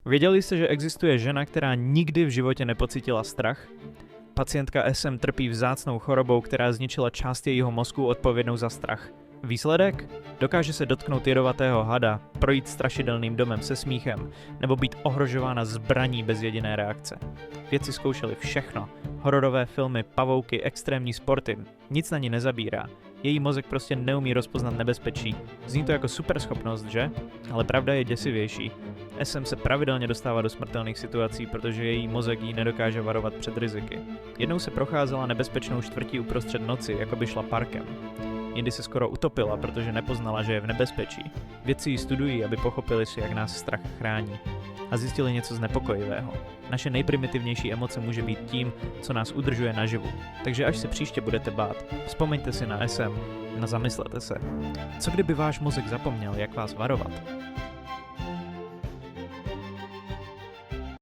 Věděli jste, že existuje žena, která nikdy v životě nepocítila strach? Pacientka SM trpí vzácnou chorobou, která zničila část jejího mozku odpovědnou za strach. Výsledek? Dokáže se dotknout jedovatého hada, projít strašidelným domem se smíchem, nebo být ohrožována zbraní bez jediné reakce. Vědci zkoušeli všechno. Hororové filmy, pavouky, extrémní sporty. Nic na ní nezabírá. Její mozek prostě neumí rozpoznat nebezpečí. Zní to jako superschopnost, že? Ale pravda je děsivější. SM se pravidelně dostává do smrtelných situací, protože její mozek jí nedokáže varovat před riziky. Jednou se procházela nebezpečnou čtvrtí uprostřed noci, jako by šla parkem. Jindy se skoro utopila, protože nepoznala, že je v nebezpečí. Vědci ji studují, aby pochopili si, jak nás strach chrání. A zjistili něco znepokojivého. Naše nejprimitivnější emoce může být tím, co nás udržuje naživu. Takže až se příště budete bát, vzpomeňte si na SM a zamyslete se. Co kdyby váš mozek zapomněl, jak vás varovat?